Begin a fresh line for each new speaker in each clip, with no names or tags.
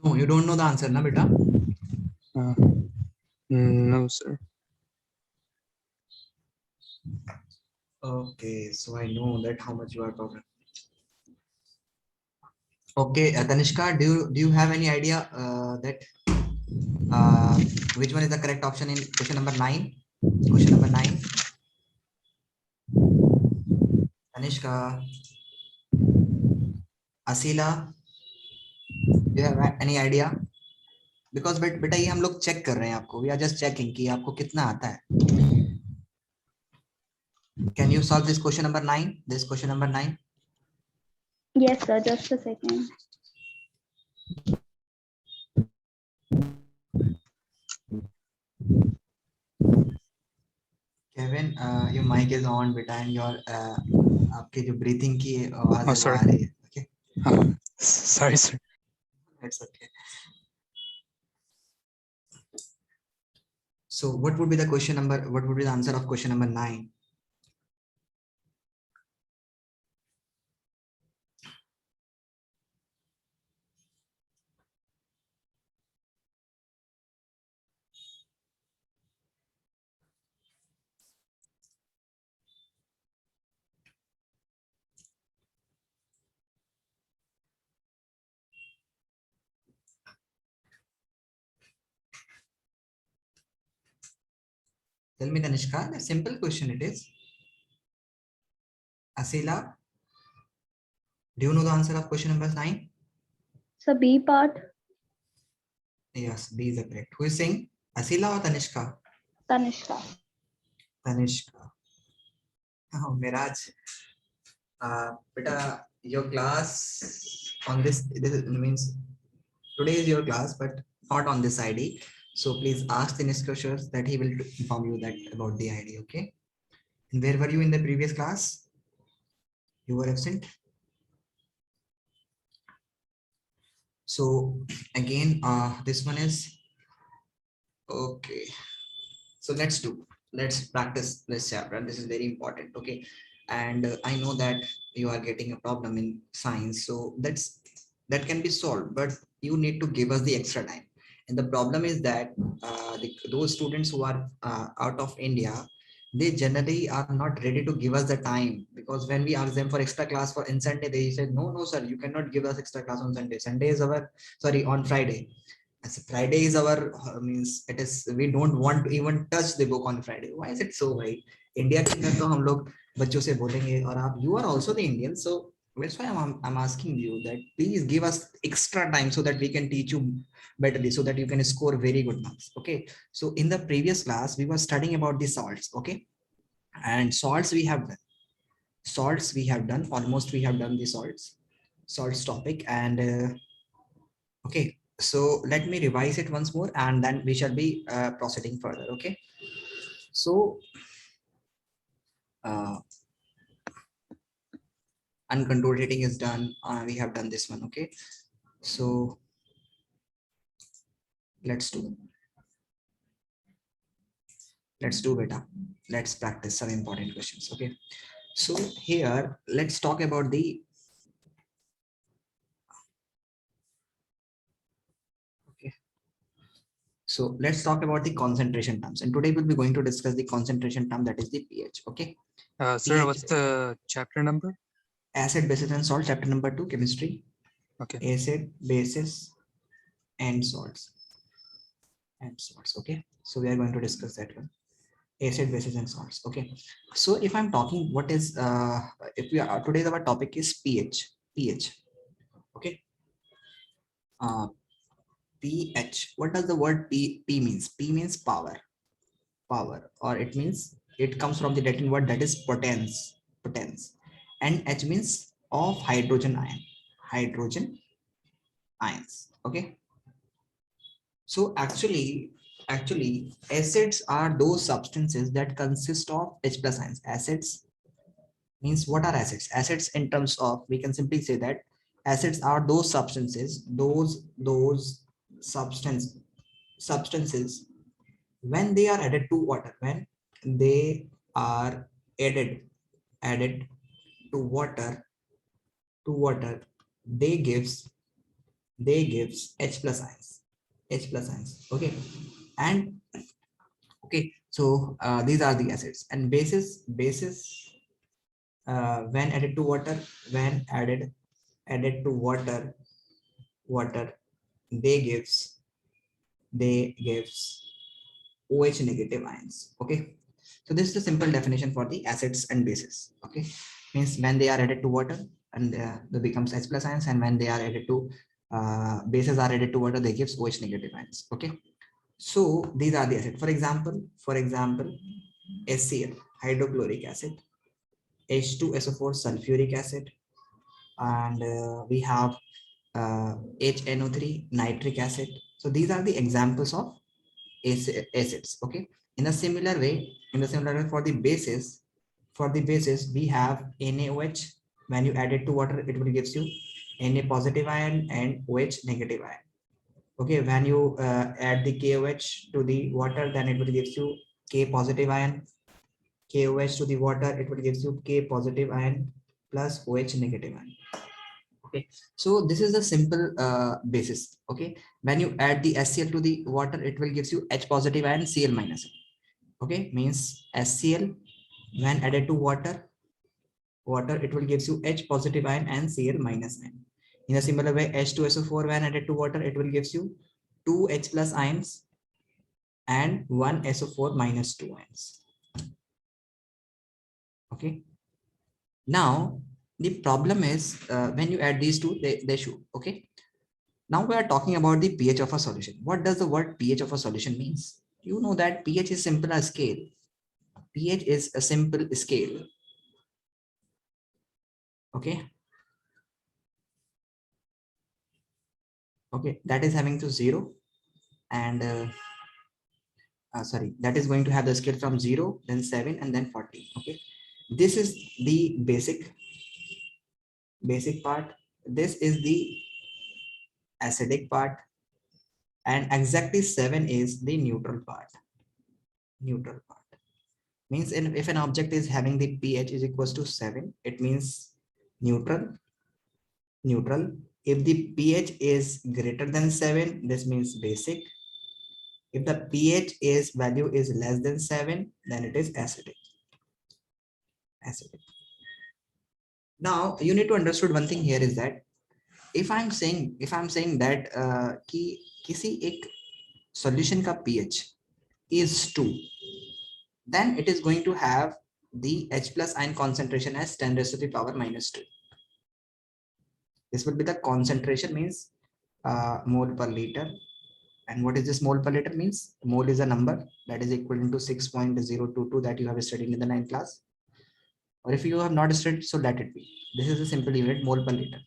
No, you don't know the answer, na beta?
No, sir.
Okay, so I know that how much you are talking. Okay, Tanishka, do you have any idea that which one is the correct option in question number 9? Question number 9. Tanishka, Asila, do you have any idea? Because बेटा ये हम लोग check कर रहे हैं आपको. We are just checking कि आपको कितना आता है. Can you solve this question number 9? This question number 9.
Yes, sir. Just a second.
Kevin, your mic is on, beta, and your आपके जो breathing की आवाज है वो
sorry.
आ रही है. Okay.
Sorry, sir.
That's okay. So what would be the question number? What would be the answer of question number 9? Tell me, Tanishka, a simple question it is. Asila, do you know the answer of question number 9?
So B part.
Yes, B is the correct. Who is saying? Asila or Tanishka?
Tanishka.
Tanishka. Oh, Miraj. Beta, your class on this means today is your class, but not on this ID. So please ask the discussers that he will inform you that about the ID. Okay. And where were you in the previous class? You were absent. So again, this one is okay. So let's practice this chapter. This is very important. Okay. And I know that you are getting a problem in science. So that can be solved, but you need to give us the extra time. And the problem is that those students who are out of India, they generally are not ready to give us the time, because when we ask them for extra class for in Sunday, they said, no, sir, you cannot give us extra class on Sunday. Sunday is our, sorry, on Friday. As Friday is our means it is, we don't want to even touch the book on Friday. Why is it so, भाई? India के अंदर तो हम लोग बच्चों से बोलेंगे, और आप, you are also the Indian, so that's why I'm asking you that please give us extra time so that we can teach you betterly, so that you can score very good marks. Okay. So in the previous class we were studying about the salts. Okay. And salts we have done. Salts we have done. Almost we have done the salts topic. And okay. So let me revise it once more, and then we shall be proceeding further. Okay. So uncontrolled heating is done. We have done this one. Okay. So let's do beta. Let's practice some important questions. Okay. So here let's talk about the, okay, so let's talk about the concentration terms, and today we'll be going to discuss the concentration term, that is the pH. Okay.
Sir,
pH,
what's the chapter number?
acid, bases and salt, chapter number 2, chemistry.
Okay.
Acid, bases and salts. Okay. So we are going to discuss that one. Acid, bases and salts. Okay. So if I'm talking what is if we are, today's our topic is pH. Okay. pH, what does the word p means? P means power, or it means, it comes from the Latin word that is potens. And H means of hydrogen ions. Okay. So actually acids are those substances that consist of H plus ions. Acids Means what are acids? Acids in terms of, we can simply say that acids are those substances, those substances when they are added to water, when they are added to water, they gives H plus ions. Okay. And okay, so these are the acids. And bases when added to water, when added to water, they gives OH negative ions. Okay, so this is the simple definition for the acids and bases. Okay, means when they are added to water and they becomes H plus ions, and when they are added to bases are added to water, they gives OH negative ions. Okay, so these are the acids. For example, HCl, hydrochloric acid, H2SO4, sulfuric acid, and we have HNO3, nitric acid. So these are the examples of acids. Okay, in a similar way, for the bases, we have NaOH. When you add it to water, it will gives you Na positive ion and OH negative ion. Okay, when you add the KOH to the water, then it will gives you K positive ion. KOH to the water, it will gives you K positive ion plus OH negative ion. Okay, so this is the simple basis. Okay, when you add the HCl to the water, it will gives you H positive ion, Cl minus. Okay, means HCl when added to water, it will gives you H positive ion and Cl minus ion. In a similar way, H2SO4 when added to water, it will gives you 2 H plus ions and 1 SO4 minus 2 ions. Okay, now the problem is when you add these two, they should. Okay, now we are talking about the pH of a solution. What does the word pH of a solution means? You know that pH is simple as scale. pH is a simple scale. Okay, that is having to 0 and sorry, that is going to have the scale from 0, then 7, and then 40. Okay, this is the basic part. This is the acidic part, and exactly 7 is the neutral part. Means if an object is having the pH is equals to 7, it means neutral. If the pH is greater than 7, this means basic. If the pH is value is less than 7, then it is acidic. Now you need to understand one thing here is that if I'm saying that कि किसी एक solution का pH is 2, then it is going to have the H plus ion concentration as 10 raised to the power minus 2. This would be the concentration, means mole per liter. And what is this mole per liter means? Mole is a number that is equivalent to 6.022 that you have studied in the 9th class. Or if you have not studied, so let it be. This is a simple unit, mole per liter.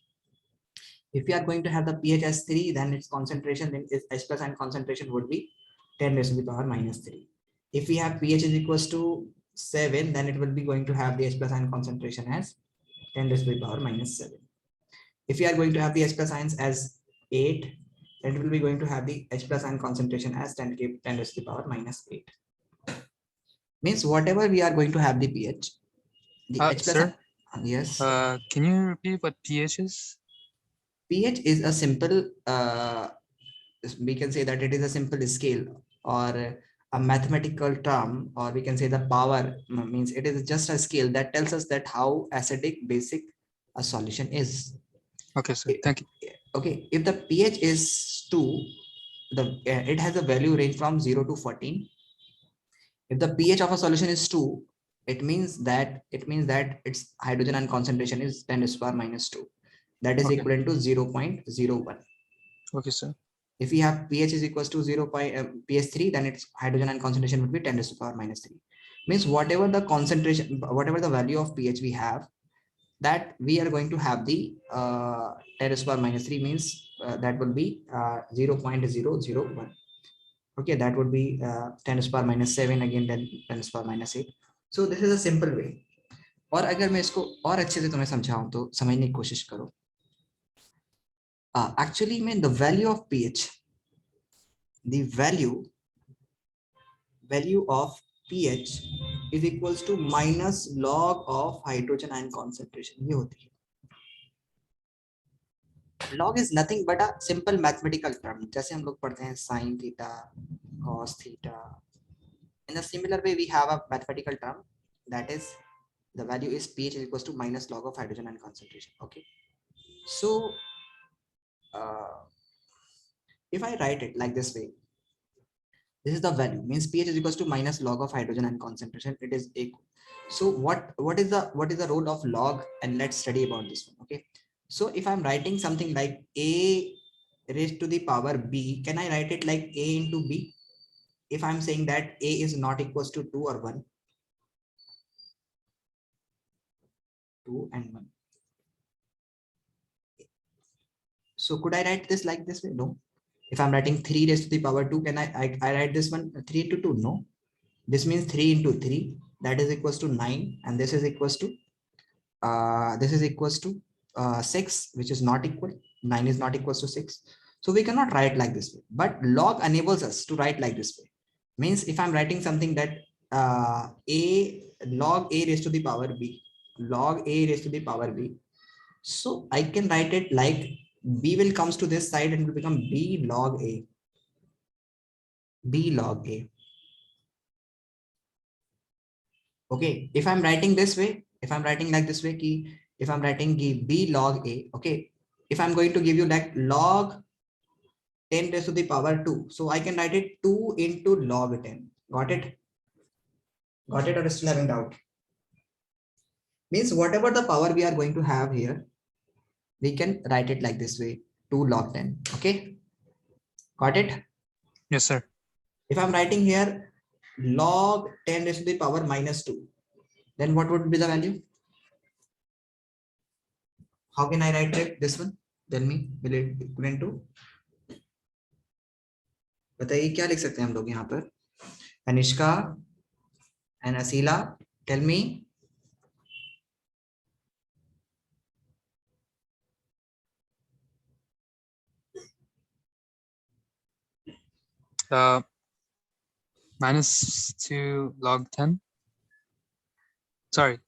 If you are going to have the pH as 3, then its concentration, then its H plus ion concentration would be 10 raised to the power minus 3. If we have pH is equals to 7, then it will be going to have the H plus ion concentration as 10 raised to the power minus 7. If we are going to have the H plus ions as 8, then it will be going to have the H plus ion concentration as 10 raised to the power minus 8. Means whatever we are going to have the pH, the H plus
Sir,
ion, yes.
Can you repeat what pH is?
pH is a simple, we can say that it is a simple scale or a mathematical term, or we can say the power, means it is just a scale that tells us that how acidic, basic a solution is.
Okay, sir. Thank you.
Okay, if the pH is 2, it has a value range from 0 to 14. If the pH of a solution is 2, it means that its hydrogen ion concentration is 10 raised to the power minus 2. That is equivalent to 0.01.
Okay, sir.
If we have pH is equals to pH 3, then its hydrogen ion concentration would be 10 raised to the power minus 3. Means whatever the concentration, whatever the value of pH we have, that we are going to have the 10 raised to the power minus 3, means that will be 0.001. Okay, that would be 10 raised to the power minus 7, again then 10 raised to the power minus 8. So this is a simple way. और अगर मैं इसको और अच्छे से तुम्हें समझाऊं तो समझने की कोशिश करो. Actually, मैं the value of pH, the value of pH is equals to minus log of hydrogen ion concentration. ये होती है. Log is nothing but a simple mathematical term. जैसे हम लोग पढ़ते हैं sin theta, cos theta. In a similar way, we have a mathematical term that is the value is pH is equals to minus log of hydrogen ion concentration. Okay. So if I write it like this way, this is the value, means pH is equals to minus log of hydrogen ion concentration. It is equal. So what is the role of log? And let's study about this one. Okay. So if I'm writing something like a raised to the power b, can I write it like a into b? If I'm saying that a is not equals to 2 or 1, 2 and 1. So could I write this like this way? No. If I'm writing 3 raised to the power 2, can I write this one 3 into 2? No. This means 3 into 3, that is equals to 9, and this is equals to 6, which is not equal. 9 is not equals to 6. So we cannot write like this way. But log enables us to write like this way. Means if I'm writing something that log a raised to the power b, log a raised to the power b. So I can write it like b will comes to this side and will become b log a. B log a. Okay, if I'm writing this way, if I'm writing like this way, if I'm writing b log a, okay, if I'm going to give you like log 10 raised to the power 2, so I can write it 2 into log 10. Got it? Got it, or still having doubt? Means whatever the power we are going to have here, we can write it like this way, 2 log 10. Okay, got it?
Yes, sir.
If I'm writing here log 10 raised to the power minus 2, then what would be the value? How can I write it this one? Tell me, will it equivalent to? बताइए क्या लिख सकते हैं हम लोग यहाँ पर? Anishka and Asila, tell me.
Minus 2 log 10. Sorry.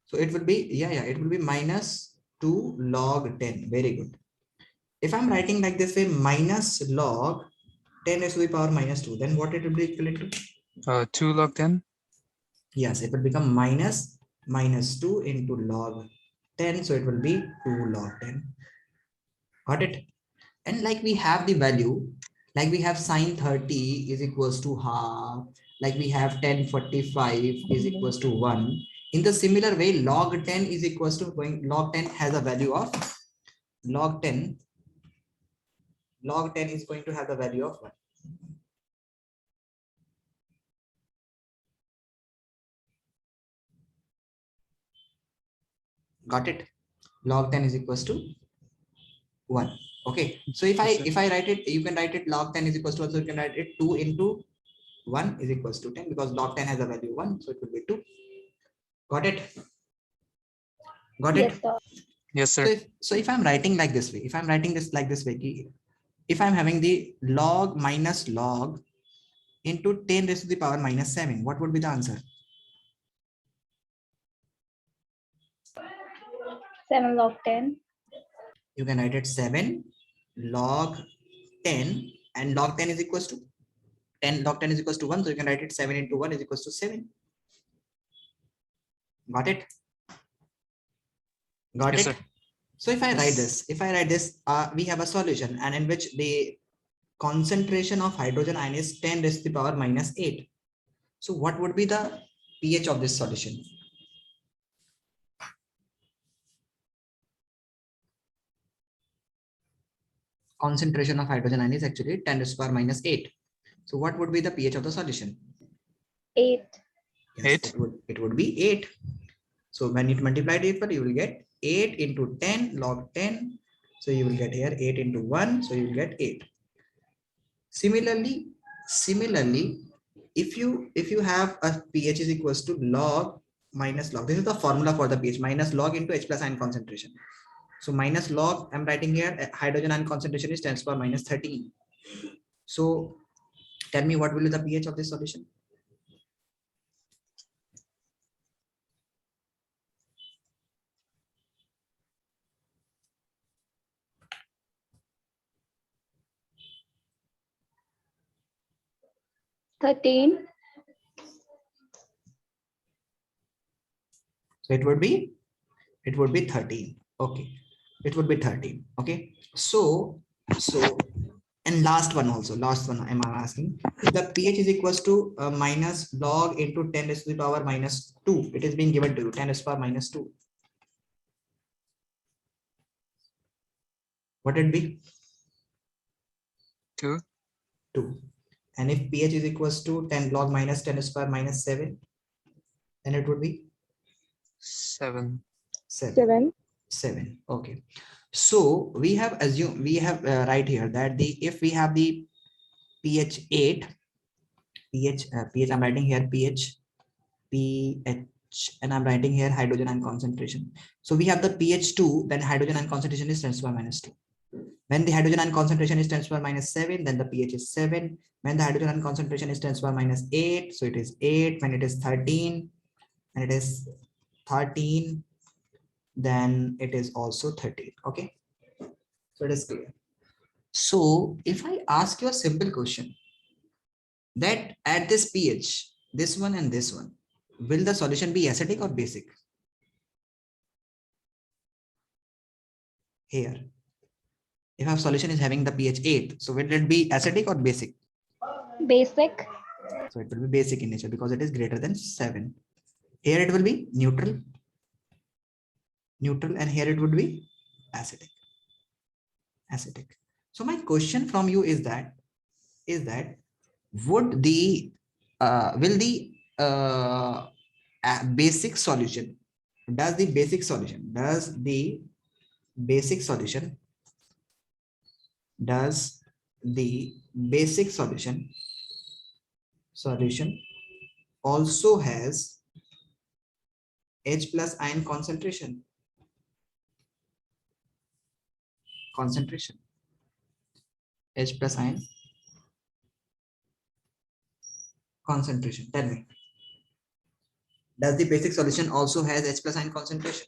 So it will be, it will be minus 2 log 10. Very good. If I'm writing like this way, minus log 10 raised to the power minus 2, then what it will be equivalent to?
2 log 10.
Yes, it will become minus 2 into log 10. So it will be 2 log 10. Got it? And like we have the value, like we have sine 30 is equals to half, like we have 1045 is equals to 1. In the similar way, log 10 is equals to log 10 has a value of log 10 is going to have the value of 1. Got it? Log 10 is equals to 1. Okay, so if I write it, you can write it log 10 is equals to 1, so you can write it 2 into 1 is equals to 10, because log 10 has a value 1, so it will be 2. Got it? Got it?
Yes, sir.
Yes, sir.
So if I'm writing like this way, if I'm writing this like this way, if I'm having the log minus log into 10 raised to the power minus 7, what would be the answer?
7 log 10.
You can write it 7 log 10, and log 10 is equals to 10, log 10 is equals to 1, so you can write it 7 into 1 is equals to 7. Got it? Got
Yes,
it?
sir.
So if I write this, we have a solution, and in which the concentration of hydrogen ion is 10 raised to the power minus 8. So what would be the pH of this solution? Concentration of hydrogen ion is actually 10 raised to the power minus 8. So what would be the pH of the solution?
8.
Yes,
8.
It would be 8. So when you multiply it, you will get 8 into 10 log 10. So you will get here 8 into 1. So you will get 8. Similarly, if you have a pH is equals to log minus log, this is the formula for the pH, minus log into H plus ion concentration. So minus log, I'm writing here, hydrogen ion concentration is 10 to the power minus 13. So tell me what will be the pH of this solution?
Thirteen.
So it would be 13. Okay, it would be 13. Okay, so and last one I'm asking, if the pH is equals to minus log into 10 to the power minus 2, it is being given to you 10 to the power minus 2. What would it be?
2.
2. And if pH is equals to 10 log minus 10 to the power minus 7, then it would be
7.
7. Okay, so we have assumed, we have right here that if we have the pH 8, pH I'm writing here pH, and I'm writing here hydrogen ion concentration. So we have the pH 2, then hydrogen ion concentration is 10 to the power minus 2. When the hydrogen ion concentration is 10 to the power minus 7, then the pH is 7. When the hydrogen ion concentration is 10 to the power minus 8, so it is 8. When it is 13, and it is 13, then it is also 13. Okay, so it is clear. So if I ask you a simple question, that at this pH, this one and this one, will the solution be acidic or basic? Here, if our solution is having the pH 8, so will it be acidic or basic?
Basic.
So it will be basic in nature because it is greater than 7. Here it will be neutral, and here it would be acidic. So my question from you is that would the will the basic solution, does the basic solution also has H plus ion concentration? H plus ion concentration. Tell me, does the basic solution also has H plus ion concentration?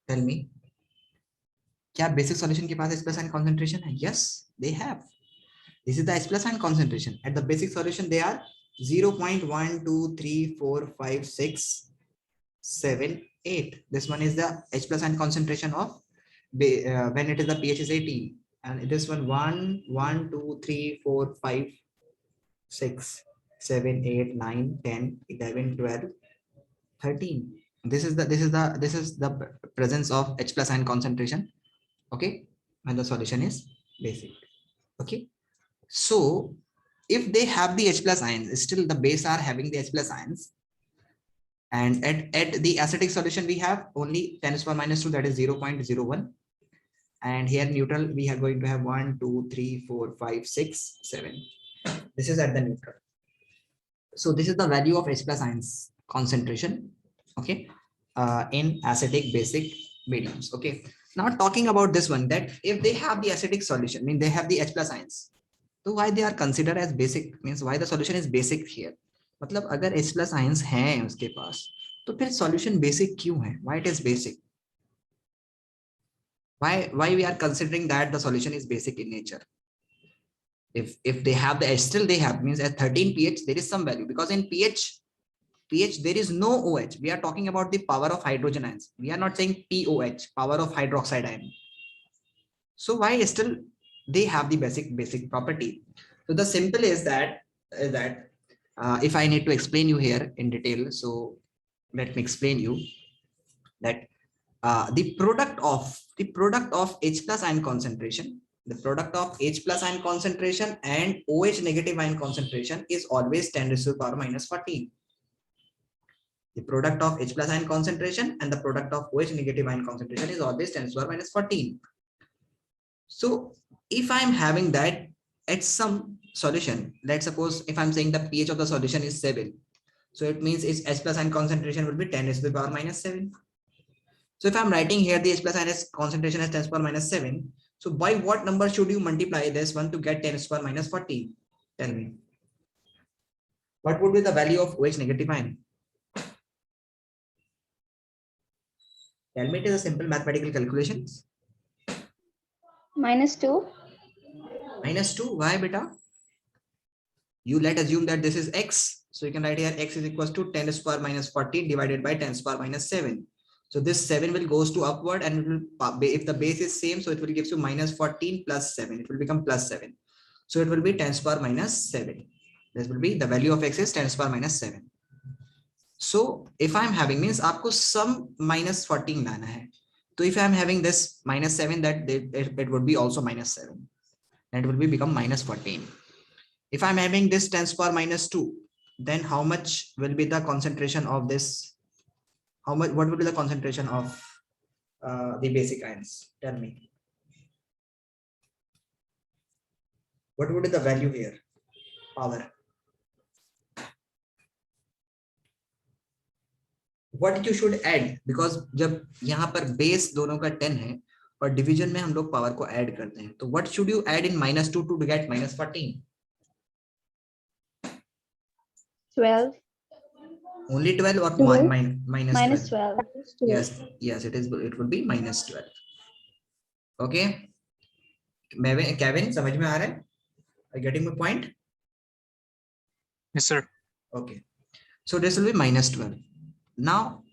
Tell me, क्या basic solution के पास H plus ion concentration है? Yes, they have. This is the H plus ion concentration. At the basic solution, they are 0.1234567 This one is the H plus ion concentration of when it is the pH is 18, and this one 1, 1, 2, 3, 4, 5, 6, 7, 8, 9, 10, 11, 12, 13. This is the presence of H plus ion concentration. Okay, when the solution is basic. Okay, so if they have the H plus ions, still the base are having the H plus ions, and at the acidic solution we have only 10 to the power minus 2, that is 0.01, and here neutral we are going to have 1, 2, 3, 4, 5, 6, 7. This is at the neutral. So this is the value of H plus ions concentration, okay, in acidic basic mediums. Okay, now talking about this one, that if they have the acidic solution, I mean they have the H plus ions, तो why they are considered as basic, means why the solution is basic here? मतलब अगर H plus ions हैं उसके पास, तो फिर solution basic क्यों है? Why it is basic? Why we are considering that the solution is basic in nature? If they have the H, still they have, means at 13 pH there is some value, because in pH there is no OH. We are talking about the power of hydrogen ions. We are not saying POH, power of hydroxide ion. So why still they have the basic property? So the simple is that if I need to explain you here in detail, so let me explain you that the product of H plus ion concentration the product of H plus ion concentration and OH negative ion concentration is always 10 raised to the power minus 14. The product of H plus ion concentration and the product of OH negative ion concentration is always 10 raised to the power minus 14. So if I'm having that at some solution, let's suppose if I'm saying the pH of the solution is 7, so it means its H plus ion concentration will be 10 raised to the power minus 7. So if I'm writing here the H plus ion concentration as 10 to the power minus 7, so by what number should you multiply this one to get 10 to the power minus 14? Tell me. What would be the value of OH negative ion? Tell me, it is a simple mathematical calculation.
-2.
-2, why beta? You let assume that this is x. So you can write here x is equals to 10 to the power minus 14 divided by 10 to the power minus 7. So this 7 will goes to upward, and it will, if the base is same, so it will give you minus 14 plus 7. It will become plus 7. So it will be 10 to the power minus 7. This will be the value of x is 10 to the power minus 7. So if I'm having means आपको some minus 14 लाना है. So if I'm having this minus 7, that it would be also minus 7. And it will be become minus 14. If I'm having this 10 to the power minus 2, then how much will be the concentration of this? What will be the concentration of the basic ions? Tell me. What would be the value here? Power. What you should add, because जब यहाँ पर base दोनों का 10 है और division में हम लोग power को add करते हैं, तो what should you add in -2 to get -14?
12.
Only 12 or
12.
minus 12?
-12.
Yes, it is. It would be -12. Okay. Kevin, समझ में आ रहा है? Are you getting my point?
Yes, sir.
Okay. So this will be -12. Now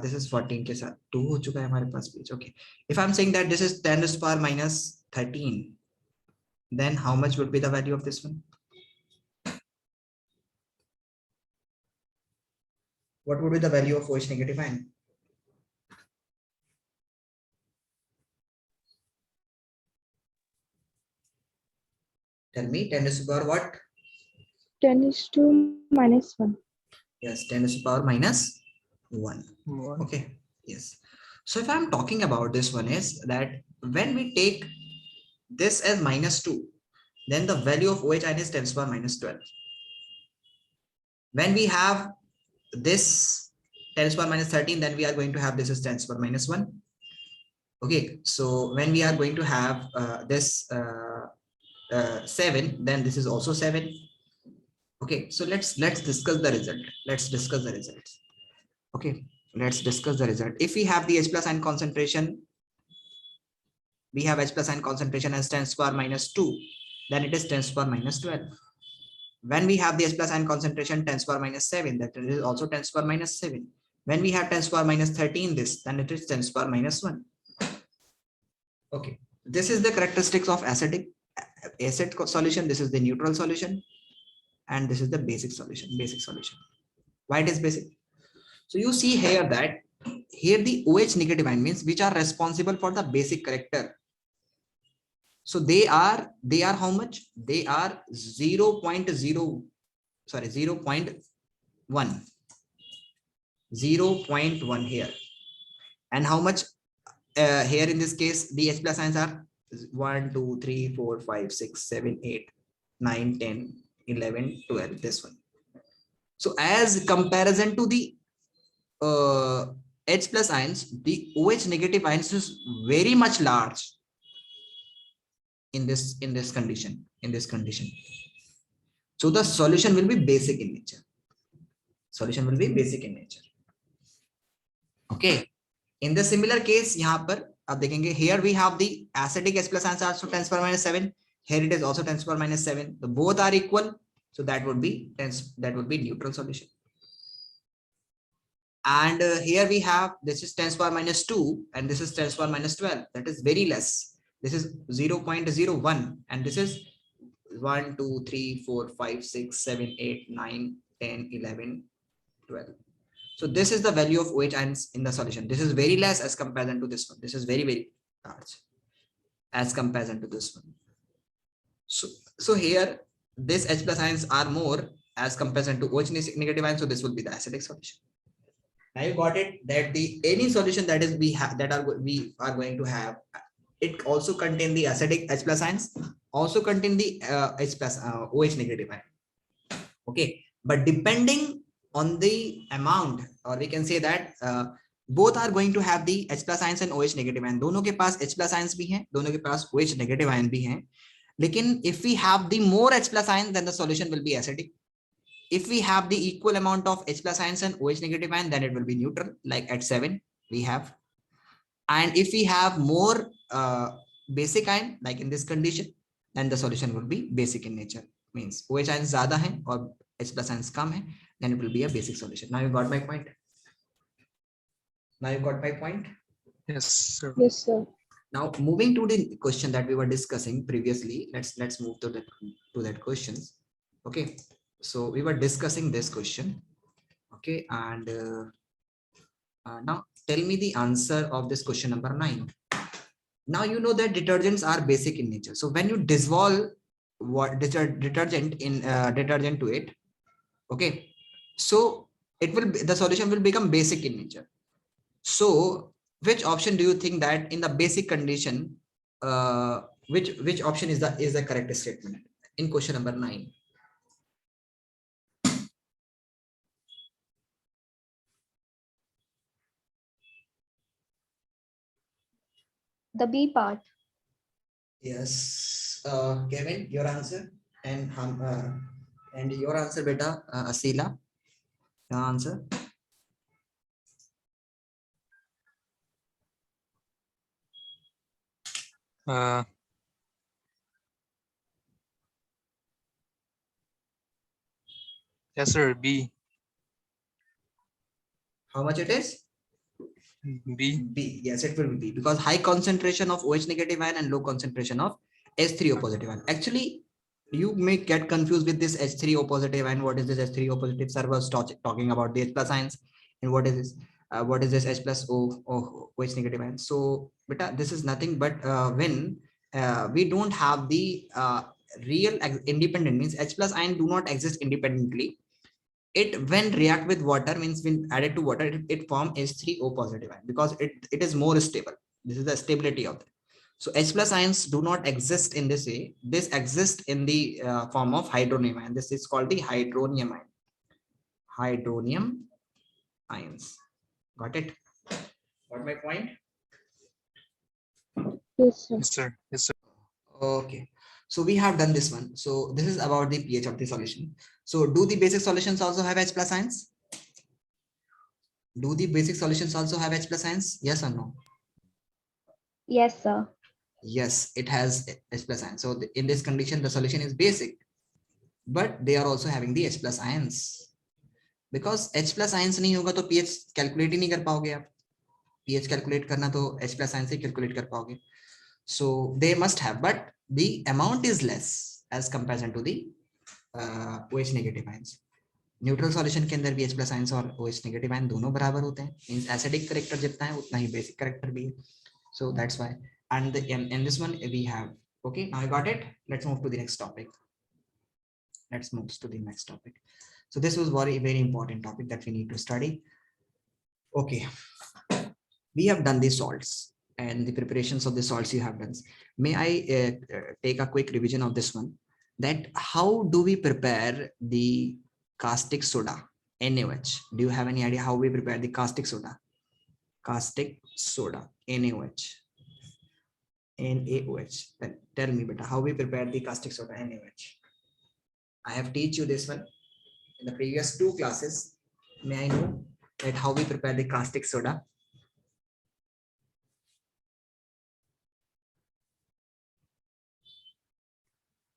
this is 14 के साथ 2 हो चुका है हमारे पास page. Okay. If I'm saying that this is 10 to the power minus 13, then how much would be the value of this one? What would be the value of OH negative ion? Tell me, 10 to the power what?
10⁻1.
Yes, 10 to the power minus 1. Okay. Yes. So if I'm talking about this one is that when we take this as -2, then the value of OH ion is 10 to the power minus 12. When we have this 10 to the power minus 13, then we are going to have this as 10 to the power minus 1. Okay. So when we are going to have this 7, then this is also 7. Okay. So let's discuss the result. Let's discuss the results. Okay. Let's discuss the result. If we have the H plus ion concentration, we have H plus ion concentration as 10 to the power minus 2, then it is 10 to the power minus 12. When we have the H plus ion concentration 10 to the power minus 7, that it is also 10 to the power minus 7. When we have 10 to the power minus 13, this, then it is 10 to the power minus 1. Okay. This is the characteristics of acid solution. This is the neutral solution. And this is the basic solution. Why it is basic? So you see here that here the OH negative ion means which are responsible for the basic character. So they are how much? They are 0.1 here. And how much here in this case the H plus ions are 1, 2, 3, 4, 5, 6, 7, 8, 9, 10, 11, 12, this one. So as comparison to the H plus ions, the OH negative ions is very much large in this condition. So the solution will be basic in nature. Okay. In the similar case, यहाँ पर आप देखेंगे, here we have the acidic H plus ions are also 10 to the power minus 7. Here it is also 10 to the power minus 7. So both are equal. So that would be neutral solution. And here we have, this is 10 to the power minus 2 and this is 10 to the power minus 12. That is very less. This is 0.01 and this is 1, 2, 3, 4, 5, 6, 7, 8, 9, 10, 11, 12. So this is the value of OH ions in the solution. This is very less as comparison to this one. This is very, very large. as comparison to this one. So here, this H plus ions are more as comparison to OH negative ions. So this will be the acidic solution. Now you got it that the any solution that is we are going to have, it also contain the acidic H plus ions, also contain the H plus OH negative ion. Okay, but depending on the amount, or we can say that both are going to have the H plus ions and OH negative ion. दोनों के पास H plus ions भी हैं, दोनों के पास OH negative ion भी हैं. लेकिन if we have the more H plus ions, then the solution will be acidic. If we have the equal amount of H plus ions and OH negative ion, then it will be neutral, like at 7 we have. And if we have more basic ion, like in this condition, then the solution will be basic in nature. Means OH ions ज़्यादा हैं और H plus ions कम है, then it will be a basic solution. Now you got my point. Now you got my point.
Yes, sir.
Yes, sir.
Now moving to the question that we were discussing previously, let's move to that questions. Okay, so we were discussing this question. Okay, and now tell me the answer of this question number 9. Now you know that detergents are basic in nature. So when you dissolve what detergent in detergent to it, okay, so it will be, the solution will become basic in nature. So which option do you think that in the basic condition, which option is the correct statement in question number 9?
The B part.
Yes, Kevin, your answer, and your answer, beta, Asila, your answer.
Yes, sir. B.
How much it is?
B.
B. Yes, it will be B, because high concentration of OH negative ion and low concentration of H3O positive ion. Actually, you may get confused with this H3O positive ion. What is this H3O positive? Sir was talking about the H plus ions, and what is this? What is this H plus OH negative ion? So, beta, this is nothing but when we don't have the real independent, means H plus ion do not exist independently. It when react with water, means when added to water, it form H3O positive ion, because it is more stable. This is the stability of it. So H plus ions do not exist in this way. This exists in the form of hydronium ion. This is called the hydronium ion. Hydronium ions. Got it? Got my point?
Yes, sir.
Yes, sir. Yes, sir.
Okay. So we have done this one. So this is about the pH of the solution. So do the basic solutions also have H plus ions? Do the basic solutions also have H plus ions? Yes or no?
Yes, sir.
Yes, it has H plus ions. So in this condition, the solution is basic, but they are also having the H plus ions. Because H plus ions नहीं होगा तो pH calculate ही नहीं कर पाओगे आप. pH calculate करना तो H plus ions से calculate कर पाओगे. So they must have, but the amount is less as comparison to the OH negative ions. Neutral solution के अंदर भी H plus ions और OH negative ion दोनों बराबर होते हैं. मींस एसिडिक करेक्टर जितना है उतना ही बेसिक करेक्टर भी है. So that's why. And in this one we have. Okay, now I got it. Let's move to the next topic. Let's move to the next topic. So this was very important topic that we need to study. Okay, we have done the salts and the preparations of the salts you have done. May I take a quick revision of this one? That how do we prepare the caustic soda, NaOH? Do you have any idea how we prepare the caustic soda? Caustic soda, NaOH. NaOH. Then tell me, beta, how we prepare the caustic soda, NaOH? I have teach you this one in the previous 2 classes. May I know that how we prepare the caustic soda?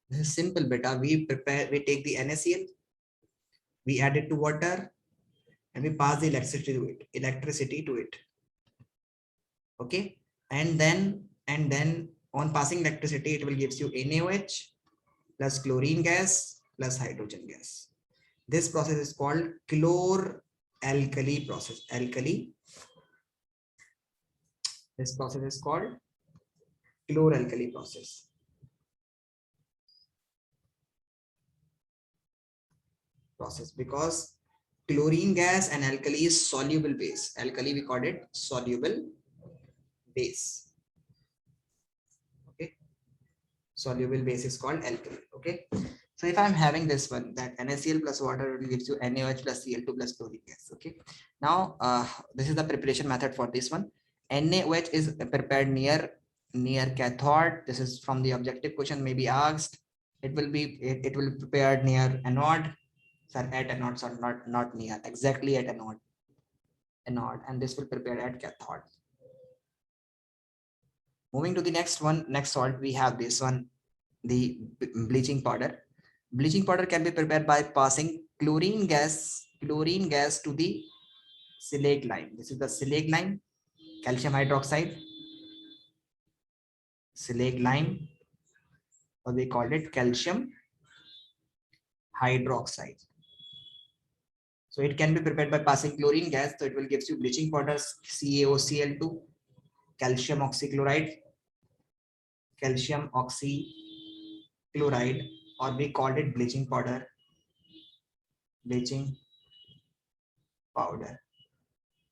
This is simple, beta. We take the NaCl, we add it to water, and we pass the electricity to it. Okay, and then on passing electricity, it will gives you NaOH plus chlorine gas plus hydrogen gas. This process is called chlor-alkali process. This process is called chloralkali process. Because chlorine gas and alkali is soluble base. Alkali we called it soluble base. Okay, soluble base is called alkali. Okay, so if I'm having this one, that NaCl plus water will gives you NaOH plus Cl2 plus chlorine gas. Okay, now this is the preparation method for this one. NaOH is prepared near cathode. This is from the objective question, may be asked. It will be prepared near anode. Sir, at anode, so not near, exactly at anode, and this will prepare at cathode. Moving to the next one, next salt, we have this one, the bleaching powder. Bleaching powder can be prepared by passing chlorine gas to the silicate lime. This is the silicate lime, calcium hydroxide, silicate lime, or we call it calcium hydroxide. So it can be prepared by passing chlorine gas. So it will gives you bleaching powders, CaOCl2, calcium oxychloride, or we called it bleaching powder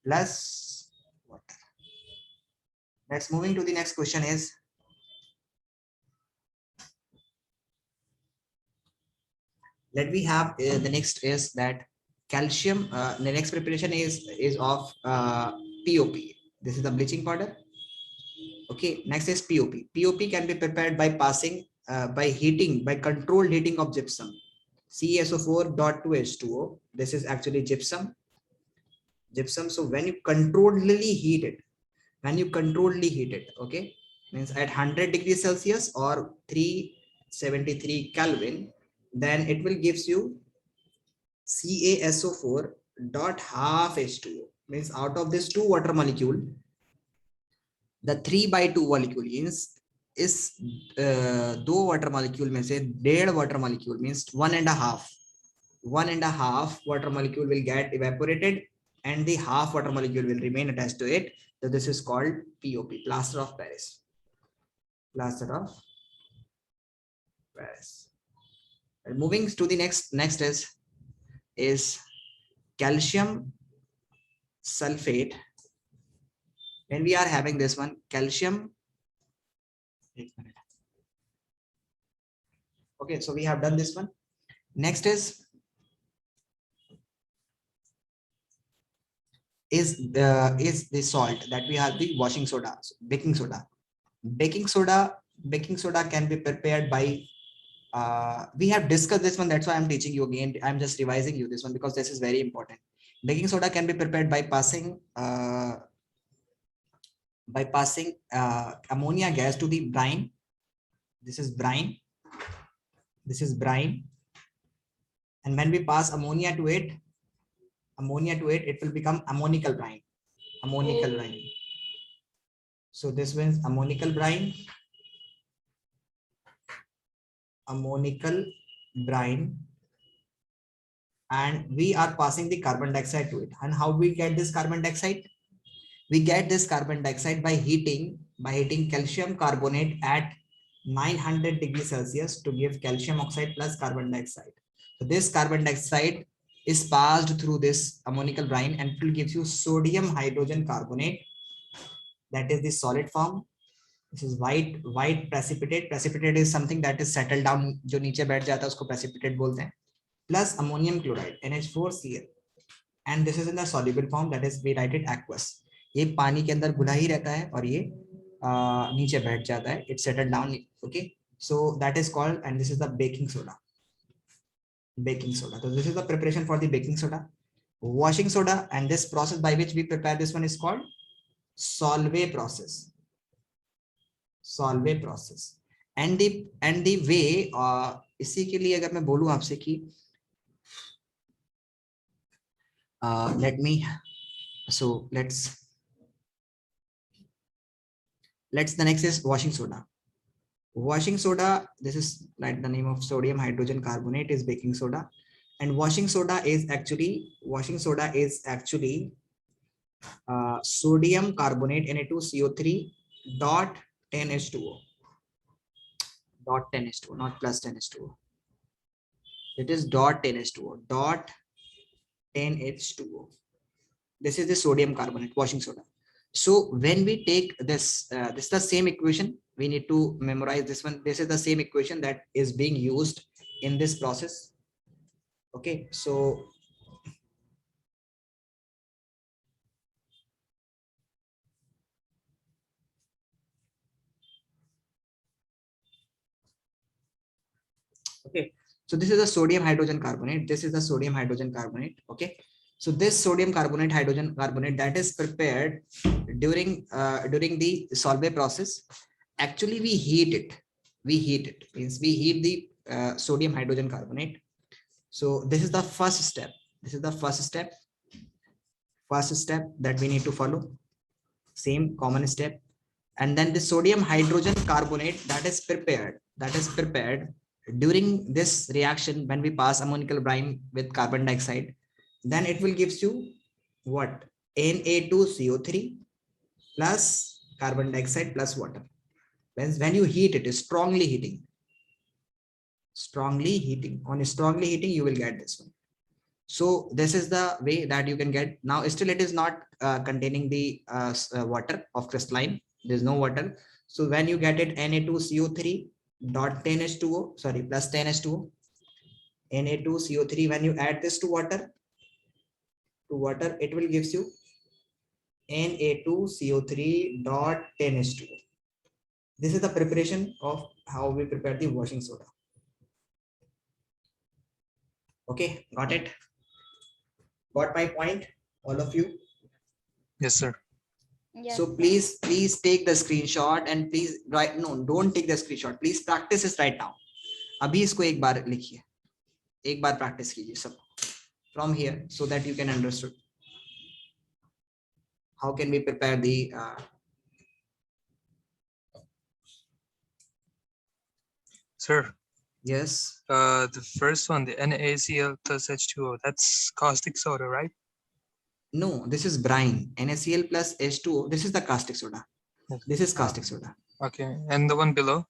plus water. Next, moving to the next question is, let we have the next is that calcium, the next preparation is of POP. This is the bleaching powder. Okay, next is POP. POP can be prepared by passing by controlled heating of gypsum, CaSO4.2H2O. This is actually gypsum. So when you controlledly heat it, okay, means at 100 degrees Celsius or 373 Kelvin, then it will gives you CaSO4 dot half H2O. Means out of this 2 water molecule, the 3/2 molecule is 2 water molecule में से 1.5 water molecule, means 1.5 water molecule will get evaporated and the half water molecule will remain attached to it. So this is called POP, plaster of Paris. And moving to the next is calcium sulfate. When we are having this one, calcium. Okay, so we have done this one. Next is the salt that we have, the washing soda, baking soda. Baking soda can be prepared by we have discussed this one, that's why I'm teaching you again. I'm just revising you this one because this is very important. Baking soda can be prepared by passing ammonia gas to the brine. This is brine, and when we pass ammonia to it, it will become ammonical brine. So this means ammonical brine, and we are passing the carbon dioxide to it. And how we get this carbon dioxide? We get this carbon dioxide by heating calcium carbonate at 900 degrees Celsius to give calcium oxide plus carbon dioxide. So this carbon dioxide is passed through this ammonical brine and it will give you sodium hydrogen carbonate. That is the solid form. This is white precipitate. Precipitate is something that is settled down, जो नीचे बैठ जाता है उसको precipitate बोलते हैं. Plus ammonium chloride, NH4Cl, and this is in the soluble form, that is we write it aqueous. ये पानी के अंदर घुला ही रहता है और ये नीचे बैठ जाता है. It's settled down. Okay, so that is called, and this is the baking soda. So this is the preparation for the baking soda. Washing soda, and this process by which we prepare this one is called Solvay process. And the way इसी के लिए अगर मैं बोलूं आपसे कि let's the next is washing soda. This is like the name of sodium hydrogen carbonate is baking soda, and washing soda is actually sodium carbonate Na2CO3 dot 10H2O. dot 10H2O, not plus 10H2O. It is dot 10H2O, dot 10H2O. This is the sodium carbonate, washing soda. So when we take this, this is the same equation. We need to memorize this one. This is the same equation that is being used in this process. Okay, so okay, so this is a sodium hydrogen carbonate. This is the sodium hydrogen carbonate. Okay, so this sodium carbonate hydrogen carbonate that is prepared during the Solvay process. Actually, we heat it. We heat it, means we heat the sodium hydrogen carbonate. So this is the first step. This is the first step. First step that we need to follow. Same common step. And then the sodium hydrogen carbonate that is prepared. That is prepared during this reaction when we pass ammonium brine with carbon dioxide. Then it will gives you what? Na2CO3 plus carbon dioxide plus water. When you heat it, is strongly heating. Strongly heating. On strongly heating, you will get this one. So this is the way that you can get. Now still it is not containing the water of crystalline. There's no water. So when you get it Na2CO3 dot 10H2O, sorry, plus 10H2O, Na2CO3, when you add this to water, it will gives you Na2CO3 dot 10H2O. This is the preparation of how we prepare the washing soda. Okay, got it? Got my point, all of you?
Yes, sir.
Yes,
So
sir.
please take the screenshot and please write. No, don't take the screenshot. Please practice this right now. अभी इसको एक बार लिखिए, एक बार practice कीजिए सब from here so that you can understand how can we prepare the
Sir,
yes.
the first one, the NaCl plus H2O, that's caustic soda, right?
No, this is brine. NaCl plus H2O. This is the caustic soda.
Yes.
This is caustic soda.
Okay, and the one below?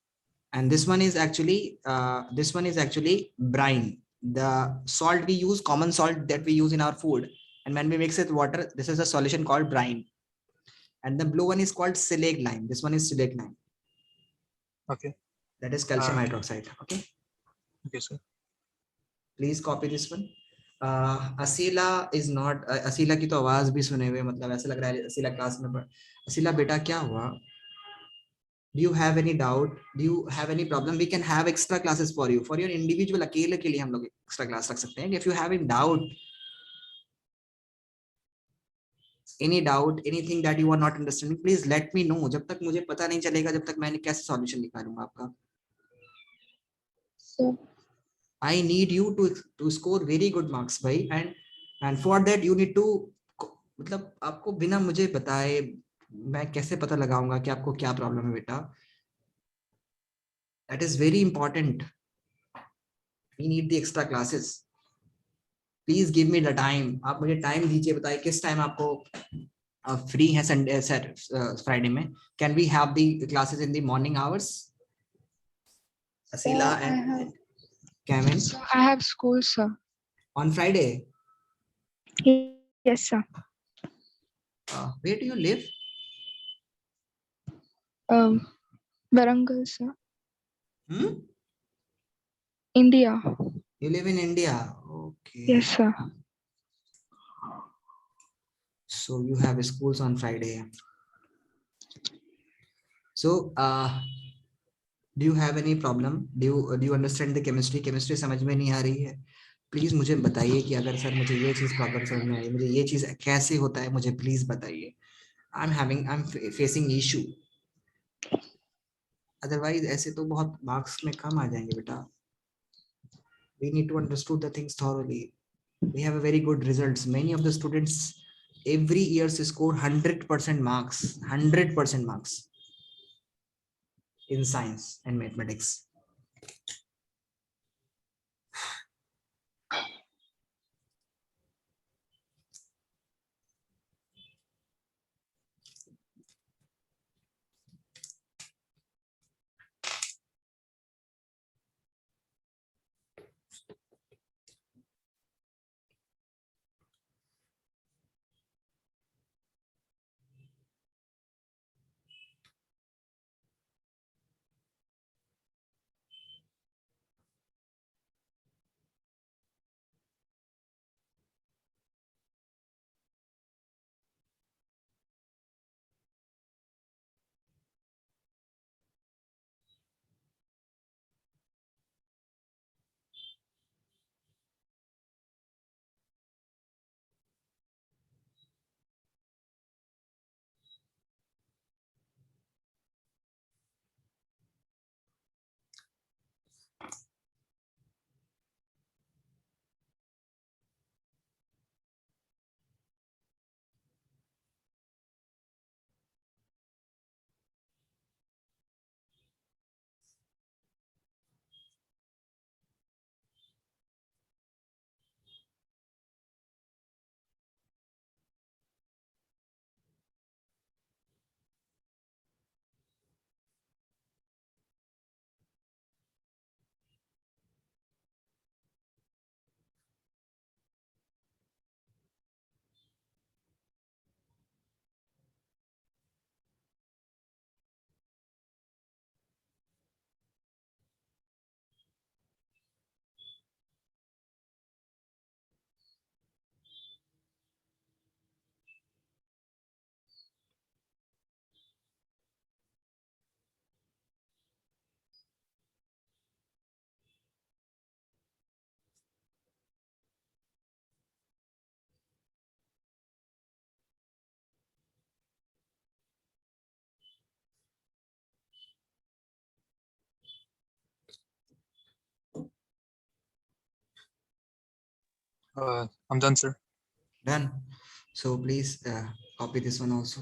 And this one is actually brine. The salt we use, common salt that we use in our food, and when we mix it with water, this is a solution called brine. And the blue one is called silicate lime. This one is silicate lime.
Okay.
That is calcium hydroxide. Okay,
Okay, sir.
please copy this one. असीला is not असीला की तो आवाज भी सुने हुए, मतलब ऐसा लग रहा है असीला क्लास में पढ़. असीला बेटा क्या हुआ? Do you have any doubt? Do you have any problem? We can have extra classes for you. For your individual अकेले के लिए हम लोग extra class रख सकते हैं. If you have any doubt, anything that you are not understanding, please let me know. जब तक मुझे पता नहीं चलेगा, जब तक मैं कैसे solution निकालूंगा आपका.
So,
I need you to score very good marks, भाई, and for that you need to, मतलब आपको बिना मुझे बताए मैं कैसे पता लगाऊंगा कि आपको क्या प्रॉब्लम है बेटा. That is very important. We need the extra classes. Please give me the time. आप मुझे टाइम दीजिए, बताइए किस टाइम आपको फ्री है संडे फ्राइडे में. Can we have the classes in the morning hours? Asila and Kevin
So I have school, sir.
on Friday.
Yes, sir.
Where do you live?
Varangal, sir. India.
You live in India. Okay.
Yes, sir.
So you have schools on Friday. So do you have any problem? Do you understand the chemistry? Chemistry समझ में नहीं आ रही है. Please मुझे बताइए कि अगर sir मुझे ये चीज प्रॉब्लम समझ में आई, मुझे ये चीज कैसे होता है, मुझे प्लीज बताइए. I'm facing issue. Otherwise ऐसे तो बहुत मार्क्स में कम आ जाएंगे बेटा. We need to understood the things thoroughly. We have a very good results. Many of the students every year score 100% marks, 100% marks in science and mathematics.
I'm done, sir.
Done. So please copy this one also.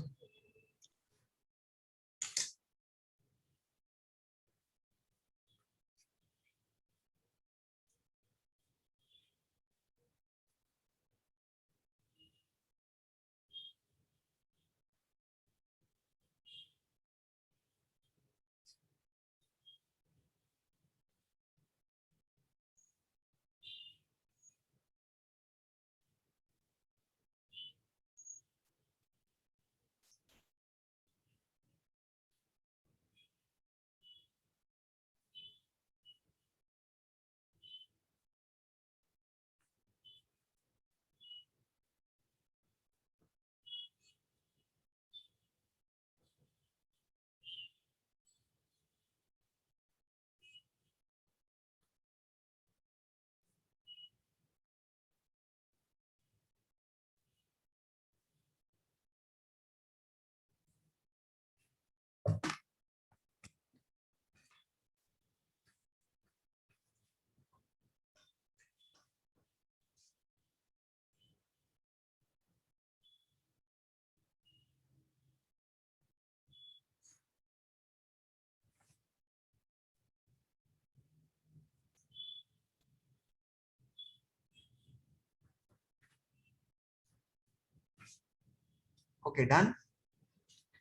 Okay, done.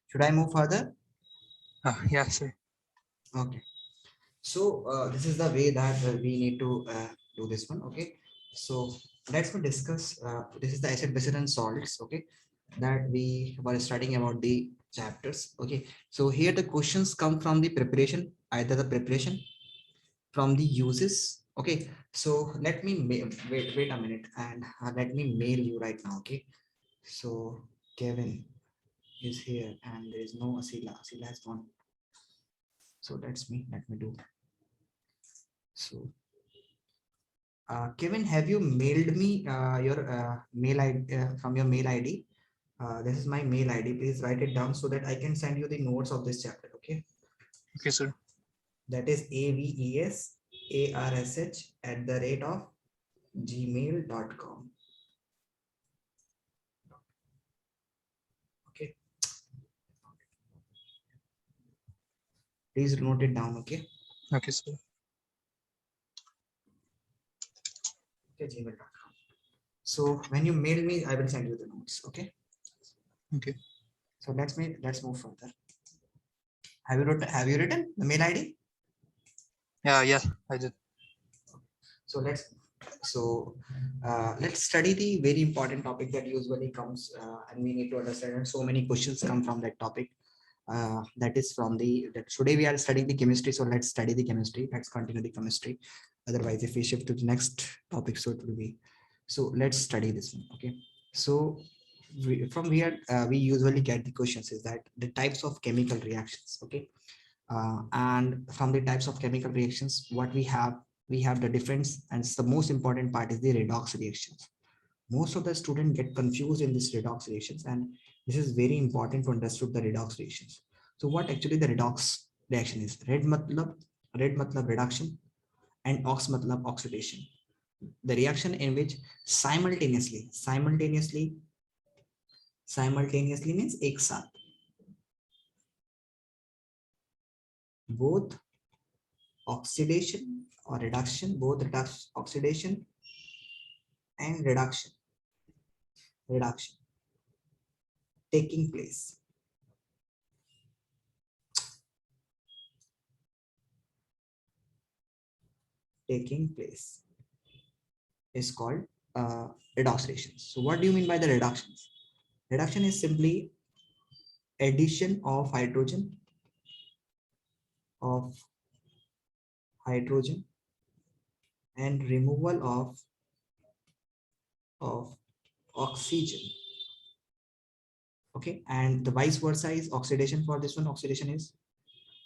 Should I move further?
Yeah, sir.
Okay. So this is the way that we need to do this one. Okay. So let's discuss. This is the acid, base, and salts. Okay, that we were studying about the chapters. Okay. So here the questions come from the preparation, either the preparation from the uses. Okay. So let me wait a minute and let me mail you right now. Okay. So Kevin is here and there is no Asila. Asila has gone. So that's me. Let me do. So Kevin, have you mailed me your mail ID from your mail ID? This is my mail ID. Please write it down so that I can send you the notes of this chapter. Okay,
Okay, sir.
that is avesarsh@gmail.com. Okay, please note it down. Okay,
Okay, sir.
okay, gmail.com. So when you mail me, I will send you the notes. Okay.
Okay.
So let's move further. Have you written the mail ID?
Yeah, I did.
So let's study the very important topic that usually comes and we need to understand, and so many questions come from that topic. That is from that today we are studying the chemistry, so let's study the chemistry. Let's continue the chemistry. Otherwise, if we shift to the next topic, so it will be. So let's study this one. Okay. So from here we usually get the questions is that the types of chemical reactions. Okay. And from the types of chemical reactions, what we have the difference, and the most important part is the redox reactions. Most of the students get confused in this redox reactions, and this is very important to understand the redox reactions. So what actually the redox reaction is? Red matlab reduction, and ox matlab oxidation. The reaction in which simultaneously means एक साथ, both oxidation or reduction, both oxidation and reduction taking place. Taking place is called redox reactions. So what do you mean by the reductions? Reduction is simply addition of hydrogen and removal of oxygen. Okay, and the vice versa is oxidation. For this one, oxidation is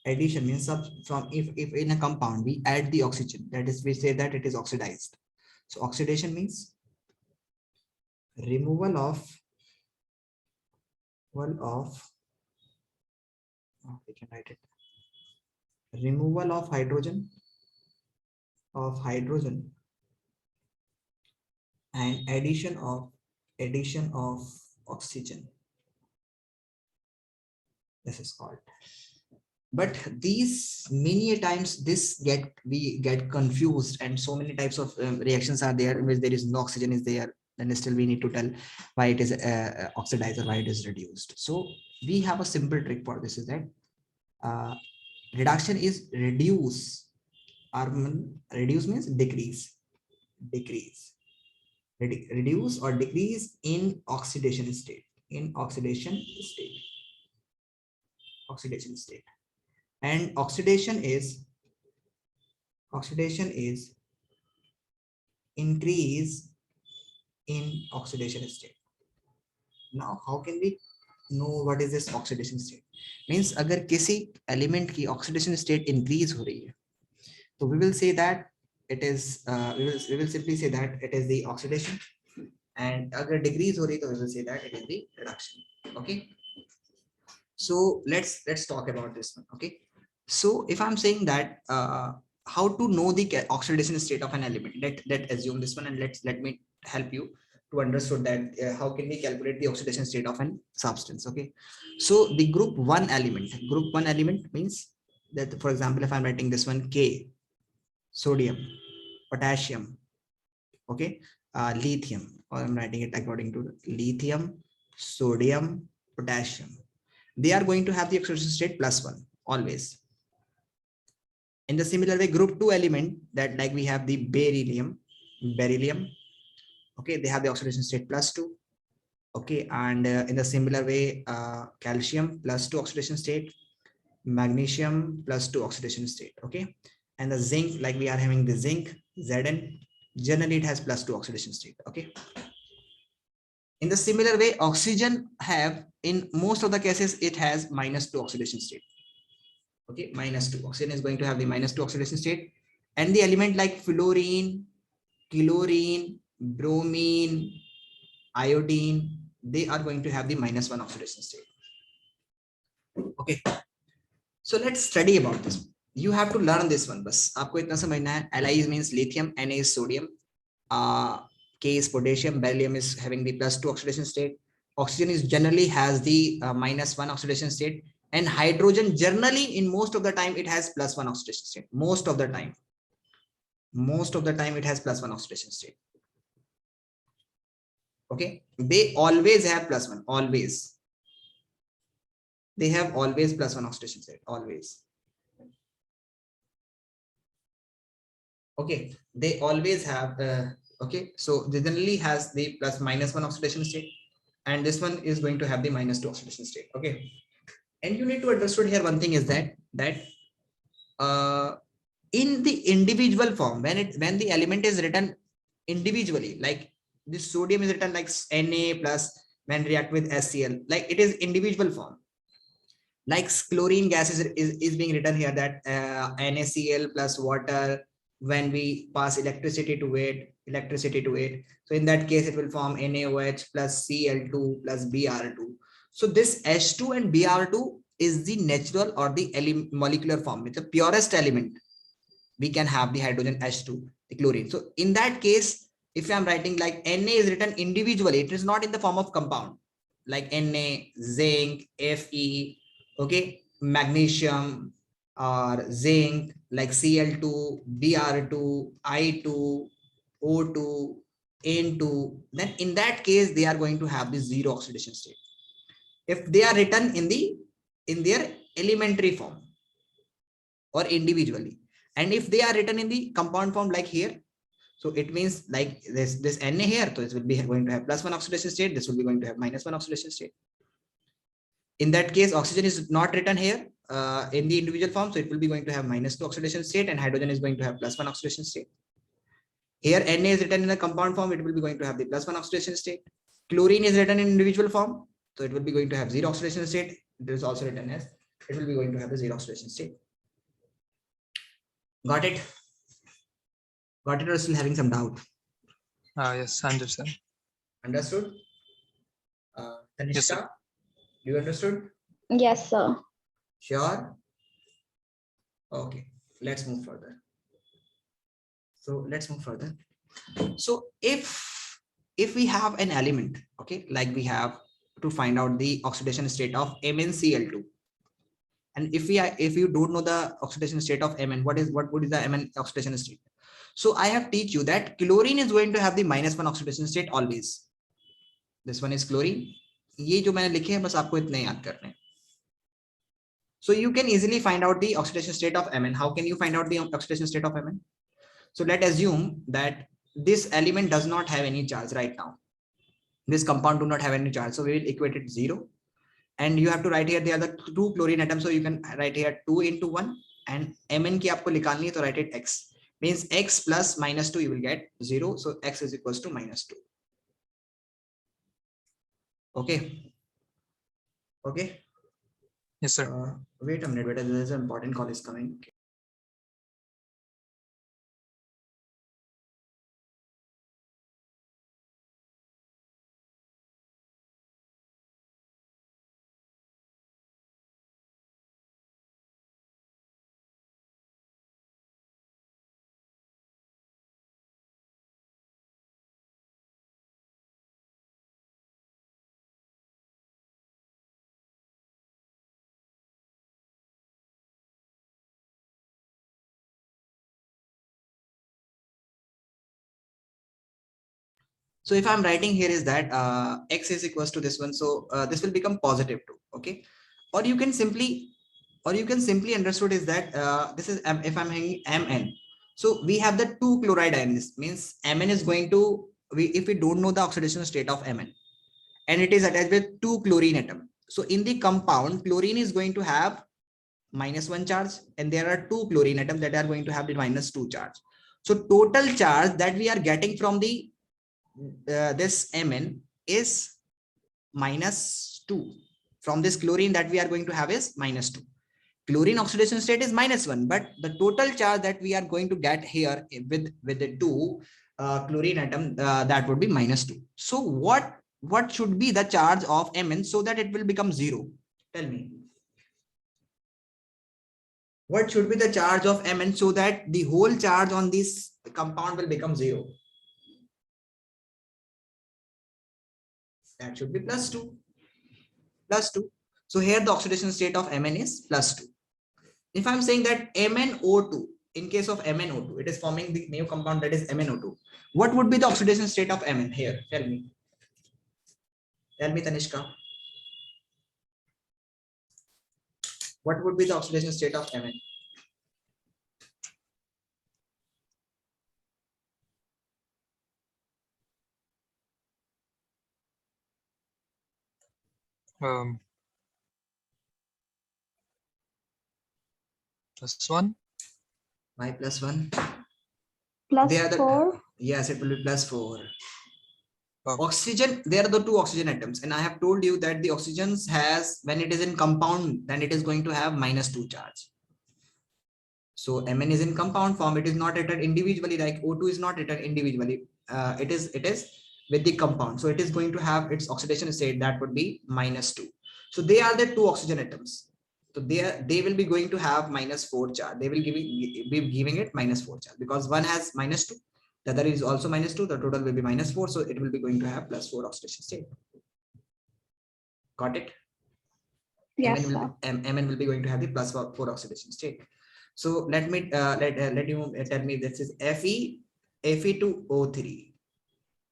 addition, means from if in a compound we add the oxygen, that is we say that it is oxidized. So oxidation means removal of we can write it, removal of hydrogen and addition of oxygen. This is called. But these many a times we get confused, and so many types of reactions are there in which there is no oxygen is there, then still we need to tell why it is oxidized or why it is reduced. So we have a simple trick for this, is that uh, reduction is reduce. Reduce means decrease. Reduce or decrease in oxidation state. Oxidation state. And oxidation is increase in oxidation state. Now how can we know what is this oxidation state? Means अगर किसी element की oxidation state increase हो रही है, so we will say that it is we will simply say that it is the oxidation, and अगर decrease हो रही है, तो we will say that it is the reduction. Okay, so let's talk about this one. Okay, so if I'm saying that how to know the oxidation state of an element, let assume this one, and let me help you to understand that how can we calculate the oxidation state of an substance. Okay, so the group one element means that, for example, if I'm writing this one, K, sodium, potassium, okay, lithium, or I'm writing it according to lithium, sodium, potassium, they are going to have the oxidation state +1 always. In the similar way, group 2 element, that like we have the beryllium, okay, they have the oxidation state +2. Okay, and in the similar way, calcium +2 oxidation state, magnesium +2 oxidation state. Okay, and the zinc, like we are having the zinc, Zn, generally it has +2 oxidation state. Okay, in the similar way, oxygen have, in most of the cases, it has -2 oxidation state. Okay, -2, oxygen is going to have the -2 oxidation state, and the element like fluorine, chlorine, bromine, iodine, they are going to have the -1 oxidation state. Okay, so let's study about this. You have to learn this one. बस आपको इतना समझना है. Li means lithium, Na is sodium, K is potassium, beryllium is having the +2 oxidation state. Oxygen is generally has the -1 oxidation state, and hydrogen generally in most of the time it has +1 oxidation state. Most of the time it has +1 oxidation state. Okay, they always have +1, always. They have always +1 oxidation state, always. Okay, they always have okay, so they generally has the +-1 oxidation state, and this one is going to have the -2 oxidation state. Okay, and you need to understand here one thing is that in the individual form, when the element is written individually, like this sodium is written like Na plus, when react with HCl, like it is individual form. Like chlorine gas is being written here that NaCl plus water, when we pass electricity to it. So in that case, it will form NaOH plus Cl2 plus Br2. So this H2 and Br2 is the natural or the molecular form. It's the purest element. We can have the hydrogen H2, the chlorine. So in that case, if I'm writing like Na is written individually, it is not in the form of compound, like Na, zinc, Fe, okay, magnesium or zinc, like Cl2, Br2, I2, O2, N2, then in that case, they are going to have the zero oxidation state. If they are written in their elementary form or individually, and if they are written in the compound form like here, so it means like this Na here, so it will be going to have +1 oxidation state, this will be going to have -1 oxidation state. In that case, oxygen is not written here in the individual form, so it will be going to have -2 oxidation state, and hydrogen is going to have +1 oxidation state. Here Na is written in the compound form, it will be going to have the +1 oxidation state. Chlorine is written in individual form, so it will be going to have 0 oxidation state. It is also written as it will be going to have the 0 oxidation state. Got it? Got it, or still having some doubt?
Yes, understand.
Understood? Tanishka,
Yes, sir.
you understood?
Yes, sir.
Sure. Okay, let's move further. So if if we have an element, okay, like we have to find out the oxidation state of MnCl2. And if you don't know the oxidation state of Mn, what is the Mn oxidation state? So I have teach you that chlorine is going to have the -1 oxidation state always. This one is chlorine. ये जो मैंने लिखे हैं बस आपको इतने याद करने हैं. So you can easily find out the oxidation state of Mn. How can you find out the oxidation state of Mn? So let's assume that this element does not have any charge right now. This compound do not have any charge. So we will equate it 0. And you have to write here, there are the 2 chlorine atoms. So you can write here 2 into 1. And Mn की आपको निकालनी है, तो write it x. Means x plus -2 you will get 0. So x is equals to -2. Okay. Okay.
Yes, sir.
Wait a minute, there's an important call is coming. So if I'm writing here is that x is equals to this one, so this will become positive too. Okay, or you can simply understood is that this is if I'm having Mn, so we have the 2 chloride ions, means Mn is going to, if we don't know the oxidation state of Mn, and it is attached with 2 chlorine atom. So in the compound, chlorine is going to have -1 charge, and there are 2 chlorine atoms that are going to have the -2 charge. So total charge that we are getting from the this Mn is -2. From this chlorine that we are going to have is -2. Chlorine oxidation state is -1, but the total charge that we are going to get here with the 2 chlorine atom, that would be -2. So what should be the charge of Mn so that it will become 0? Tell me. What should be the charge of Mn so that the whole charge on this compound will become 0? That should be +2. +2. So here the oxidation state of Mn is +2. If I'm saying that MnO2, in case of MnO2, it is forming the new compound that is MnO2. What would be the oxidation state of Mn here? Tell me. Tell me, Tanishka. What would be the oxidation state of Mn?
+1.
Why +1?
Plus 4.
Yes, it will be +4.
Oh.
Oxygen, there are the 2 oxygen atoms, and I have told you that the oxygens has, when it is in compound, then it is going to have -2 charge. So Mn is in compound form, it is not written individually, like O2 is not written individually. It is with the compound, so it is going to have its oxidation state that would be -2. So they are the 2 oxygen atoms. So they will be going to have -4 charge. They will be giving it -4 charge, because one has -2, the other is also -2. The total will be -4, so it will be going to have +4 oxidation state. Got it?
Yes,
Mn
sir.
will be going to have the +4 oxidation state. So let me let you tell me, this is Fe2O3.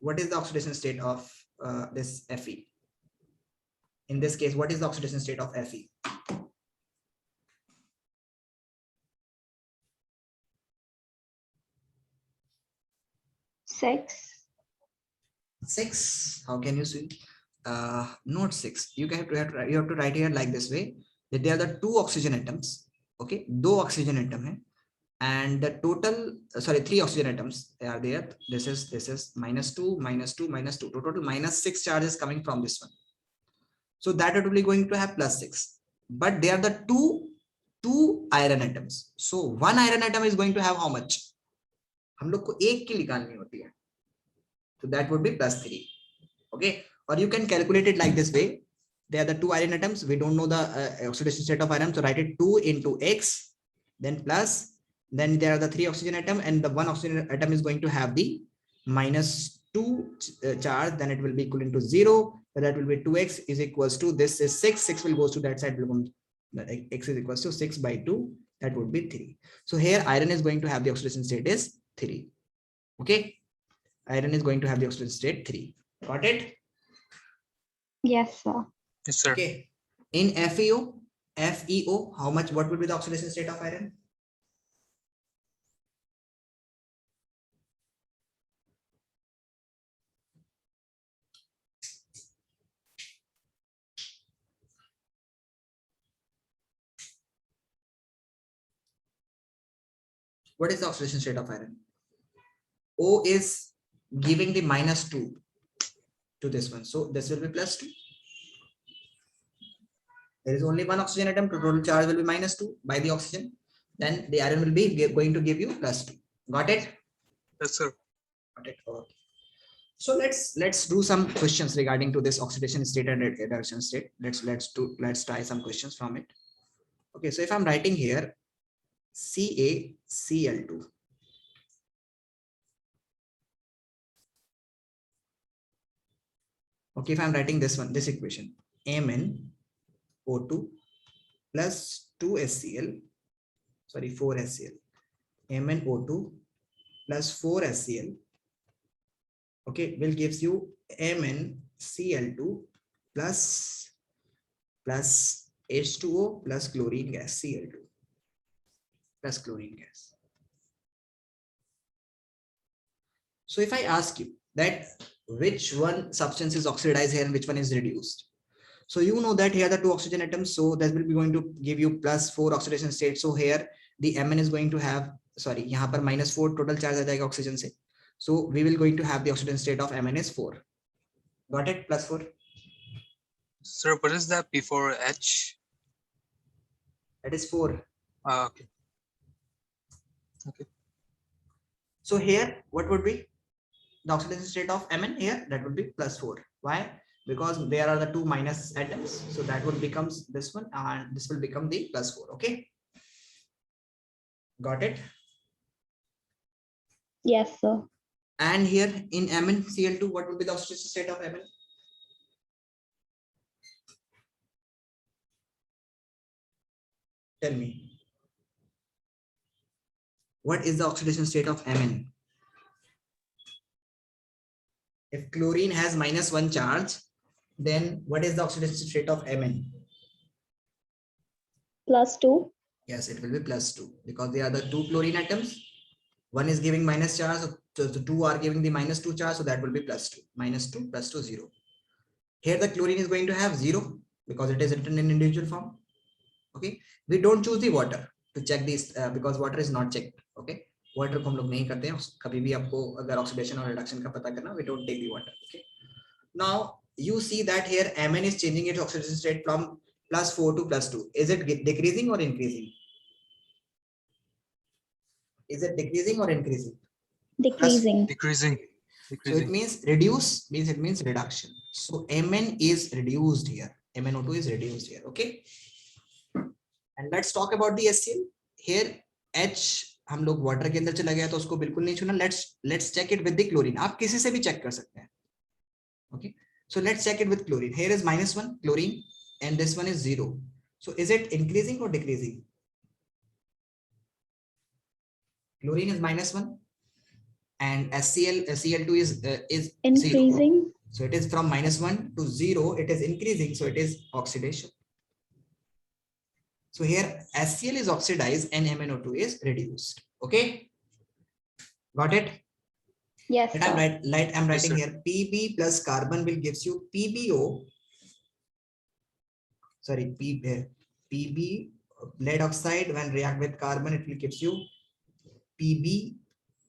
What is the oxidation state of this Fe? In this case, what is the oxidation state of Fe?
Six.
6. How can you see? Not 6. You have to write here like this way, that there are the 2 oxygen atoms. Okay, 2 oxygen atom hai, and the total 3 oxygen atoms are there. This is -2, -2, -2. Total -6 charges coming from this one. So that it will be going to have +6. But they are the two iron atoms. So one iron atom is going to have how much? हम लोग को एक की निकालनी होती है. So that would be +3. Okay, or you can calculate it like this way. They are the 2 iron atoms. We don't know the oxidation state of iron, so write it 2 into X, then plus, then there are the 3 oxygen atom, and the 1 oxygen atom is going to have the -2 charge, then it will be equal to 0. That will be 2x is equals to, this is 6. 6 will goes to that side, will become x is equals to 6 by 2. That would be 3. So here iron is going to have the oxidation state is 3. Okay. Iron is going to have the oxidation state 3. Got it?
Yes, sir.
Yes, sir.
Okay. In FeO, how much, what would be the oxidation state of iron? What is the oxidation state of iron? O is giving the -2 to this one. So this will be +2. There is only one oxygen atom, total charge will be -2 by the oxygen. Then the iron will be going to give you +2. Got it?
Yes, sir.
Got it. Okay. So let's do some questions regarding to this oxidation state and reduction state. Let's try some questions from it. Okay, so if I'm writing here CaCl2. Okay, if I'm writing this one, this equation, MnO2 plus 2HCl, sorry, 4HCl, MnO2 plus 4HCl, okay, will gives you MnCl2 plus H2O plus chlorine gas, Cl2 plus chlorine gas. So if I ask you that which one substance is oxidized here and which one is reduced, so you know that here the two oxygen atoms, so that will be going to give you +4 oxidation state. So here the Mn is going to have, sorry, यहाँ पर -4 total charge आ जाएगा oxygen से. So we will going to have the oxidation state of Mn is 4. Got it? +4.
Sir, what is that before H?
That is 4.
Okay. Okay.
So here what would be the oxidation state of Mn here? That would be +4. Why? Because there are the two minus atoms. So that would becomes this one and this will become the +4. Okay. Got it?
Yes, sir.
And here in MnCl2, what would be the oxidation state of Mn? Tell me. What is the oxidation state of Mn? If chlorine has -1 charge, then what is the oxidation state of Mn?
+2.
Yes, it will be +2 because they are the two chlorine atoms. One is giving minus charge, so the two are giving the -2 charge, so that will be +2. -2 +2 0. Here the chlorine is going to have 0 because it is written in individual form. Okay, we don't choose the water to check this because water is not checked. Okay, water को हम लोग नहीं करते हैं. कभी भी आपको अगर ऑक्सीडेशन और रिडक्शन का पता करना, we don't take the water. Okay, now you see that here Mn is changing its oxidation state from +4 to +2. Is it decreasing or increasing? Is it decreasing or increasing?
Decreasing.
Decreasing.
So it
Decreasing.
means reduce means it means reduction. So Mn is reduced here. MnO2 is reduced here. Okay. And let's talk about the HCl. Here H हम लोग water के अंदर चला गया तो उसको बिल्कुल नहीं छूना. Let's check it with the chlorine. आप किसी से भी check कर सकते हैं. Okay. So let's check it with chlorine. Here is -1 chlorine and this one is 0. So is it increasing or decreasing? Chlorine is -1 and Cl2 is
Increasing.
0. So it is from -1 to 0. It is increasing. So it is oxidation. So here HCl is oxidized and MnO2 is reduced. Okay. Got it?
Yes,
I'm
sir.
writing
sir.
here Pb plus carbon will gives you PbO. Sorry, Pb lead oxide when react with carbon it will gives you Pb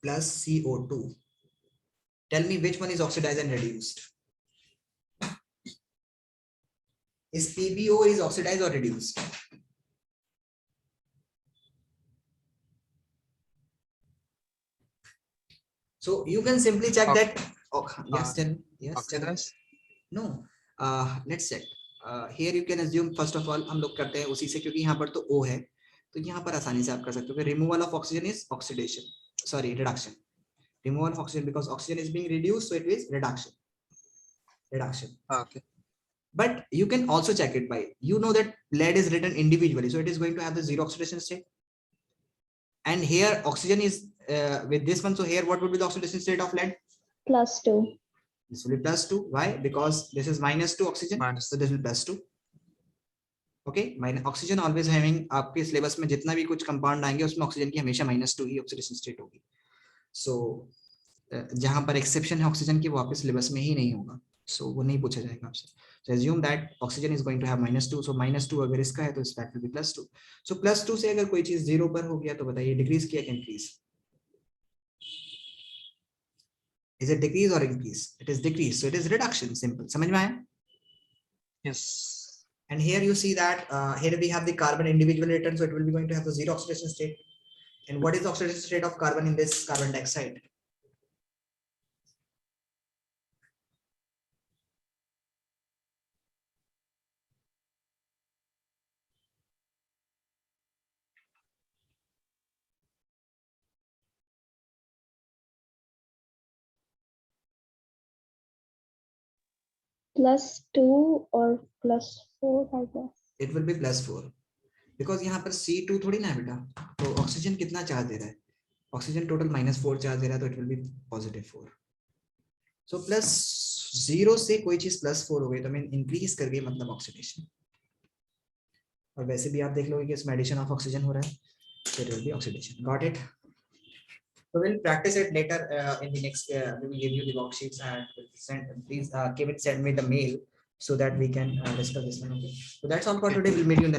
plus CO2. Tell me which one is oxidized and reduced. Is PbO is oxidized or reduced? So you can simply check that. Oh, yes, tell me. Yes. Tell me.
Oxidized.
No. Let's check. Here you can assume first of all हम लोग करते हैं उसी से क्योंकि यहाँ पर तो O है तो यहाँ पर आसानी से आप कर सकते हो कि removal of oxygen is oxidation. Sorry, reduction. Removal of oxygen, because oxygen is being reduced, so it is reduction. Reduction.
Okay.
But you can also check it by, you know that lead is written individually, so it is going to have the zero oxidation state. And here oxygen is with this one, so here what would be the oxidation state of lead?
+2.
This will be +2. Why? Because this is -2 oxygen,
Minus.
so this will be +2. Okay, minus oxygen always having, आपके syllabus में जितना भी कुछ compound आएंगे उसमें oxygen की हमेशा -2 ही oxidation state होगी. सो जहां पर एक्सेप्शन है ऑक्सीजन की, वो आपके सिलेबस में ही नहीं होगा, सो वो नहीं पूछा जाएगा आपसे. So assume that oxygen is going to have -2, so -2 अगर इसका है तो इस that will be +2. So +2 से अगर कोई चीज 0 पर हो गया तो बताइए डिक्रीज किया कि increase? Is it decrease or increase? It is decrease, so it is reduction. Simple. समझ में आया?
Yes.
And here you see that here we have the carbon individual atom, so it will be going to have the zero oxidation state. And what is the oxidation state of carbon in this carbon dioxide?
+2 or +4, I guess.
It will be +4 because यहाँ पर C2 थोड़ी ना है बेटा, तो oxygen कितना charge दे रहा है? ऑक्सीजन टोटल -4 चार्ज दे रहा है, तो इट विल बी +4. सो +0 से कोई चीज +4 हो गई तो मैं इंक्रीज कर गई, मतलब ऑक्सीडेशन. और वैसे भी आप देख लोगे कि इसमें एडिशन ऑफ ऑक्सीजन हो रहा है, so it will be oxidation. Got it? So we'll practice it later in the next. We will give you the worksheets and we'll send. Please send me the mail so that we can discuss this one. Okay. So that's all for today. We'll meet you in the